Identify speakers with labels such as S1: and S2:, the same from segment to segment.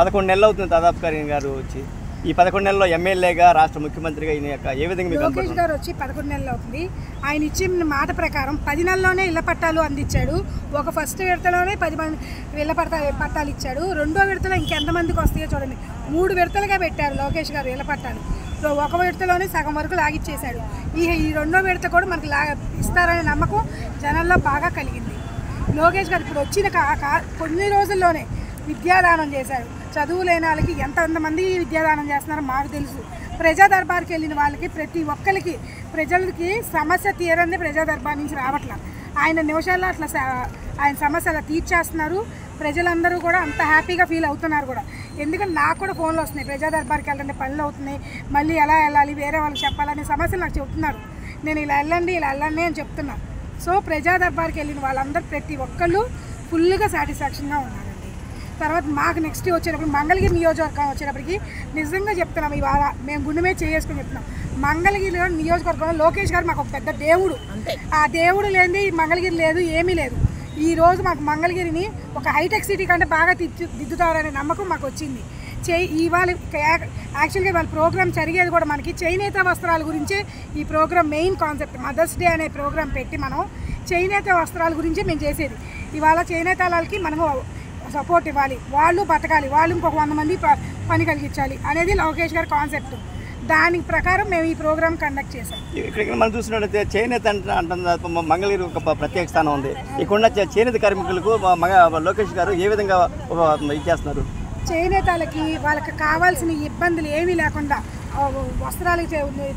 S1: 11 నెలలు అవుతుంది దాదాపుగా గారు వచ్చి. ఈ 11 నెలల్లో ఎమ్మెల్యేగా రాష్ట్ర ముఖ్యమంత్రిగా ఈయన యొక్క ఏ విధంగా మీకు
S2: లోకేష్ గారు వచ్చి 11 నెలలు అవుతుంది. ఆయన ఇచ్చిన మాట ప్రకారం 10 నెలల్లోనే ఇళ్ల పట్టాలు అందించాడు. ఒక ఫస్ట్ విడతలోనే 10 మంది ఇళ్ల పట్టాలు ఇచ్చాడు. రెండో విడతలో ఇంకెంతమందికి వస్తాయో చూడండి. 3 విడతలుగా పెట్టారు లోకేష్ గారు ఇళ్ల పట్టాలు. ఒక విడతలోనే సగం వరకు లాగిచ్చేశాడు. ఈ రెండో విడత కూడా మనకి ఇస్తారనే నమ్మకం జనాల్లో బాగా కలిగింది. లోకేష్ గారు ఇప్పుడు వచ్చిన కొన్ని రోజుల్లోనే విద్యాదానం చేశారు. చదువు లేని వాళ్ళకి ఎంతమంది విద్యాదానం చేస్తున్నారో మాకు తెలుసు. ప్రజా దర్బార్కి వెళ్ళిన వాళ్ళకి ప్రతి ఒక్కరికి ప్రజలకి సమస్య తీరంది ప్రజా దర్బార్ నుంచి రావట్లా. ఆయన నిమిషాల్లో అట్లా ఆయన సమస్య అలా తీర్చేస్తున్నారు. ప్రజలందరూ కూడా అంత హ్యాపీగా ఫీల్ అవుతున్నారు కూడా. ఎందుకంటే నాకు కూడా ఫోన్లు వస్తున్నాయి, ప్రజా దర్బార్కి వెళ్ళండి పనులు అవుతున్నాయి, మళ్ళీ ఎలా వెళ్ళాలి, వేరే వాళ్ళకి చెప్పాలనే సమస్యలు నాకు చెప్తున్నారు. నేను ఇలా వెళ్ళండి అని చెప్తున్నా. సో ప్రజా దర్బార్కి వెళ్ళిన వాళ్ళందరూ ప్రతి ఒక్కళ్ళు ఫుల్గా సాటిస్ఫాక్షన్గా ఉన్నారండి. తర్వాత మాకు నెక్స్ట్ వచ్చేటప్పుడు మంగళగిరి నియోజకవర్గం వచ్చేటప్పటికి నిజంగా చెప్తున్నాం, ఇవాళ మేము గుండె మీద చేసుకుని చెప్తున్నాం. మంగళగిరి నియోజకవర్గంలో లోకేష్ గారు మాకు ఒక పెద్ద దేవుడు. ఆ దేవుడు లేనిది మంగళగిరి లేదు, ఏమీ లేదు. ఈరోజు మాకు మంగళగిరిని ఒక హైటెక్ సిటీ కంటే బాగా దిద్దుతారనే నమ్మకం మాకు వచ్చింది. ఇవాళ యాక్చువల్గా వాళ్ళ ప్రోగ్రామ్ జరిగేది కూడా మనకి చేనేత వస్త్రాల గురించే. ఈ program main concept mother's day అనే ప్రోగ్రామ్ పెట్టి మనం చేనేత వస్త్రాల గురించే మేము చేసేది. ఇవాళ చేనేత వాళ్ళకి మనము సపోర్ట్ ఇవ్వాలి, వాళ్ళు బతకాలి, వాళ్ళు ఇంకొక 100 మంది పని కలిగించాలి అనేది లోకేష్ గారి కాన్సెప్ట్. దాని ప్రకారం మేము ఈ ప్రోగ్రామ్ కండక్ట్ చేసాం.
S1: ఇక్కడ మనం చూసినట్లయితే చేనేత అంటే మంగళగిరి ఒక ప్రత్యేక స్థానం ఉంది. ఇక్కడ చేనేత కార్మికులకు లోకేష్ గారు ఏ విధంగా ఇచ్చేస్తున్నారు?
S2: చేనేతలకి వాళ్ళకి కావాల్సిన ఇబ్బందులు ఏమీ లేకుండా వస్త్రాలు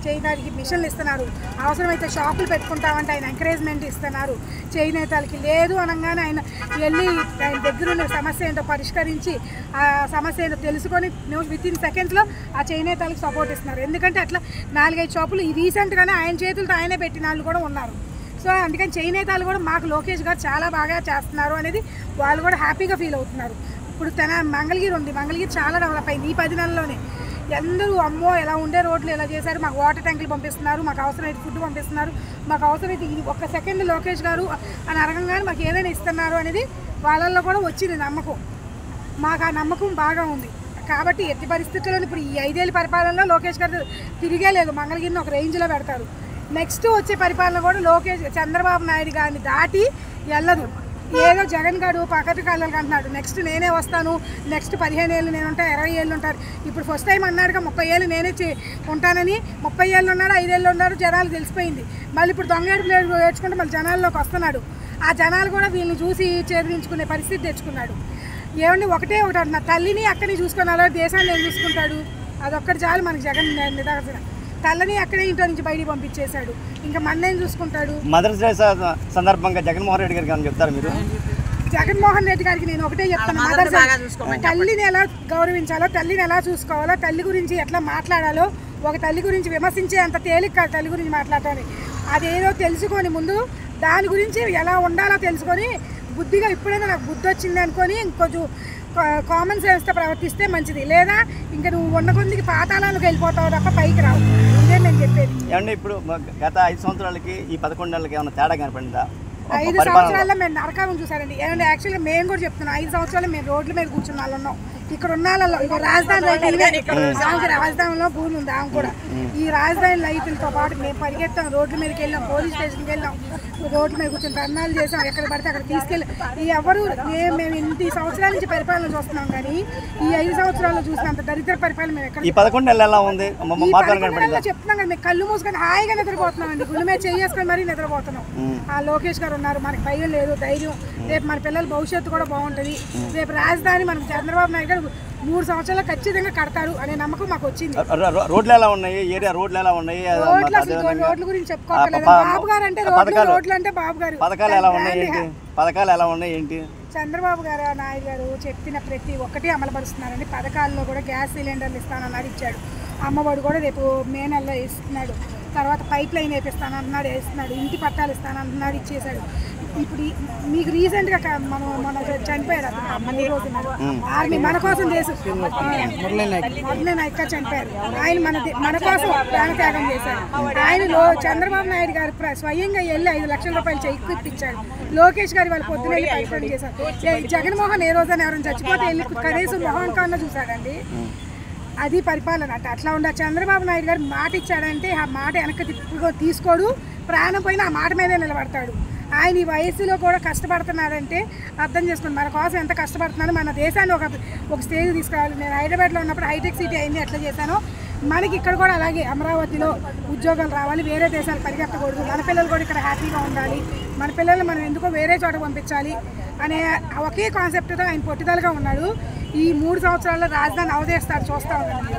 S2: చేయడానికి మిషన్లు ఇస్తున్నారు. అవసరమైతే షాపులు పెట్టుకుంటామంటే ఆయన ఎంకరేజ్మెంట్ ఇస్తున్నారు. చేనేతలకి లేదు అనగానే ఆయన వెళ్ళి ఆయన దగ్గరున్న సమస్య ఏంటో పరిష్కరించి ఆ సమస్య ఏంటో తెలుసుకొని వితిన్ సెకండ్స్లో ఆ చేనేతలకు సపోర్ట్ ఇస్తున్నారు. ఎందుకంటే అట్లా 4-5 షాపులు రీసెంట్గానే ఆయన చేతులతో ఆయనే పెట్టిన వాళ్ళు కూడా ఉన్నారు. సో అందుకని చేనేతలు కూడా మాకు లోకేష్ గారు చాలా బాగా చేస్తున్నారు అనేది వాళ్ళు కూడా హ్యాపీగా ఫీల్ అవుతున్నారు. ఇప్పుడు మంగళగిరి ఉంది, మంగళగిరి చాలా డెవలప్ అయింది ఈ 10 నెలల్లోనే. అందరూ అమ్మో ఎలా ఉండే రోడ్లు ఎలా చేశారు, మాకు వాటర్ ట్యాంకులు పంపిస్తున్నారు, మాకు అవసరమైతే ఫుడ్ పంపిస్తున్నారు, మాకు అవసరమైతే ఇది ఒక్క సెకండ్ లోకేష్ గారు అని అడగంగానే మాకు ఏదైనా ఇస్తున్నారు అనేది వాళ్ళల్లో కూడా వచ్చింది నమ్మకం. మాకు ఆ నమ్మకం బాగా ఉంది. కాబట్టి ఎట్టి పరిస్థితుల్లో ఇప్పుడు ఈ 5 ఏళ్ళ పరిపాలనలో లోకేష్ గారు తిరిగే లేదు, మంగళగిరిని ఒక రేంజ్లో పెడతారు. నెక్స్ట్ వచ్చే పరిపాలన కూడా చంద్రబాబు నాయుడు గారిని దాటి వెళ్ళదు. ఏదో జగన్ గారు పక్కటి కాళ్ళకి అంటున్నాడు, నెక్స్ట్ నేనే వస్తాను, నెక్స్ట్ 15 ఏళ్ళు నేను ఉంటాను, 20 ఏళ్ళు ఉంటారు. ఇప్పుడు ఫస్ట్ టైం అన్నాడుగా 30 ఏళ్ళు నేనే ఉంటానని. 30 ఏళ్ళు ఉన్నాడు, 5 ఏళ్ళు ఉన్నాడు, జనాలు తెలిసిపోయింది. మళ్ళీ ఇప్పుడు దొంగేడుపులు ఏడ్చుకుంటే మళ్ళీ జనాల్లోకి వస్తున్నాడు. ఆ జనాలు కూడా వీళ్ళని చూసి చేదిరించుకునే పరిస్థితి తెచ్చుకున్నాడు. ఏమండి ఒకటి అంటున్నా, తల్లిని అక్కని చూసుకున్నాలో దేశాన్ని ఏం చూసుకుంటాడు? అదొక్కటి చాలు మనకి జగన్ నిదాసన. తల్లని అక్కడే ఇంట్లో నుంచి బయటికి పంపించేశాడు, ఇంకా మన్నేం చూసుకుంటాడు?
S1: మదర్స్ డే సందర్భంగా జగన్మోహన్ రెడ్డి గారికి చెప్తారు మీరు?
S2: జగన్మోహన్ రెడ్డి గారికి నేను ఒకటే చెప్తాను, మదర్స్ తల్లిని ఎలా గౌరవించాలో, తల్లిని ఎలా చూసుకోవాలో, తల్లి గురించి ఎట్లా మాట్లాడాలో, ఒక తల్లి గురించి విమర్శించే అంత తేలిక కాదు తల్లి గురించి మాట్లాడటానికి. అదేదో తెలుసుకొని ముందు దాని గురించి ఎలా ఉండాలో తెలుసుకొని బుద్ధిగా ఇప్పుడైనా నాకు బుద్ధి వచ్చింది అనుకొని ఇంకొంచెం కామన్ సెన్స్తో ప్రవర్తిస్తే మంచిది. లేదా ఇంకా నువ్వు ఉన్న కొద్దికి పాతాళాలకు వెళ్ళిపోతావు తప్ప పైకి రావు. ఇదే నేను చెప్పేది.
S1: ఏమంటే ఇప్పుడు గత 5 సంవత్సరాలకి ఈ 11 నెలలకి ఏమైనా తేడా కనపడిందా?
S2: 5 సంవత్సరాల్లో మేము నరకాలను చూసారండి. ఏమంటే యాక్చువల్గా మేము కూడా చెప్తున్నాం, 5 సంవత్సరాలు మేము రోడ్ల మీద కూర్చున్న వాళ్ళు ఉన్నాం. ఇక్కడ ఉన్న వాళ్ళలో ఇంకో రాజధాని రాజధానిలో భూమి ఉంది ఆమె కూడా. ఈ రాజధాని లైట్లతో పాటు మేము పరిగెత్తాం, రోడ్ల మీదకి వెళ్ళాం, పోలీస్ స్టేషన్కి వెళ్ళాం, రోడ్ల మీద కూర్చొని ధర్నాలు చేసాం, ఎక్కడ పడితే అక్కడ తీసుకెళ్ళి. ఎవరు మేము ఇన్ని సంవత్సరాల నుంచి పరిపాలన చూస్తున్నాం, కానీ ఈ 5 సంవత్సరాల్లో చూసినంత దరిద్ర పరిపాలన మేము ఎక్కడ.
S1: ఈ 11 నెలలు ఎలా ఉంది
S2: చెప్తున్నాం కదా, మేము కళ్ళు మూసుకొని హాయిగా నిద్రపోతున్నాం అండి, గుండె మీద చేసుకొని మరీ నిద్రపోతున్నాం. ఆ లోకేష్ గారు ఉన్నారు, మనకి భయం లేదు, ధైర్యం. రేపు మన పిల్లల భవిష్యత్తు కూడా బాగుంటుంది. రేపు రాజధాని మనకు చంద్రబాబు నాయుడు గారు 3 సంవత్సరాలు ఖచ్చితంగా కడతారు అనే నమ్మకం మాకు వచ్చింది.
S1: రోడ్లు ఎలా ఉన్నాయి, ఏరియా రోడ్లు ఎలా ఉన్నాయి?
S2: రోడ్ల గురించి చెప్పుకోవట్లేదు. బాబు గారు అంటే రోడ్లు అంటే బాబు గారు.
S1: పథకాలు ఎలా ఉన్నాయి ఏంటి?
S2: చంద్రబాబు గారు నాయుడు గారు చెప్పిన ప్రతి ఒక్కటి అమలుపరుస్తున్నారండి. పథకాల్లో కూడా గ్యాస్ సిలిండర్లు ఇస్తానన్నారు, ఇచ్చాడు. అమ్మఒడి కూడా రేపు మే నెలలో ఇస్తున్నాడు. తర్వాత పైప్ లైన్ వేపిస్తాను అంటున్నాడు, వేస్తున్నాడు. ఇంటి పట్టాలు ఇస్తాను అంటున్నాడు, ఇచ్చేసాడు. ఇప్పుడు మీకు రీసెంట్గా మన చనిపోయారు ఆర్మీ మన కోసం మురళీ నాయక్ గారు చనిపోయారు. ఆయన మన కోసం ప్రాణత్యాగం చేశారు. ఆయనలో చంద్రబాబు నాయుడు గారు స్వయంగా వెళ్ళి 5 లక్షల రూపాయలు చెక్కు ఇప్పించాడు. లోకేష్ గారు వాళ్ళు పొద్దున వెళ్ళి పైసలు చేశారు. జగన్మోహన్ ఏ రోజైనా ఎవరైనా చచ్చిపోతే వెళ్ళి కనీసం మొహం కన్నా చూశాడండి. అది పరిపాలన అట్లా ఉండ. చంద్రబాబు నాయుడు గారు మాట ఇచ్చాడంటే ఆ మాట వెనక్కి తీసుకోడు. ప్రాణం పోయినా ఆ మాట మీదే నిలబడతాడు. ఆయన ఈ వయసులో కూడా కష్టపడుతున్నాడంటే అర్థం చేసుకోండి మన కోసం ఎంత కష్టపడుతున్నాడో. మన దేశాన్ని ఒక స్టేజ్ తీసుకురావాలి. నేను హైదరాబాద్లో ఉన్నప్పుడు హైటెక్ సిటీ అయింది ఎట్లా చేశానో మనకి ఇక్కడ కూడా అలాగే అమరావతిలో ఉద్యోగాలు రావాలి. వేరే దేశాలు పరిగెత్తకూడదు. మన పిల్లలు కూడా ఇక్కడ హ్యాపీగా ఉండాలి. మన పిల్లల్ని మనం ఎందుకో వేరే చోట పంపించాలి అనే ఒకే కాన్సెప్ట్తో ఆయన పట్టుదలగా ఉన్నాడు. ఈ 3 సంవత్సరాల్లో రాజధాని అవదేస్తాడు. చూస్తూ ఉన్నాడు.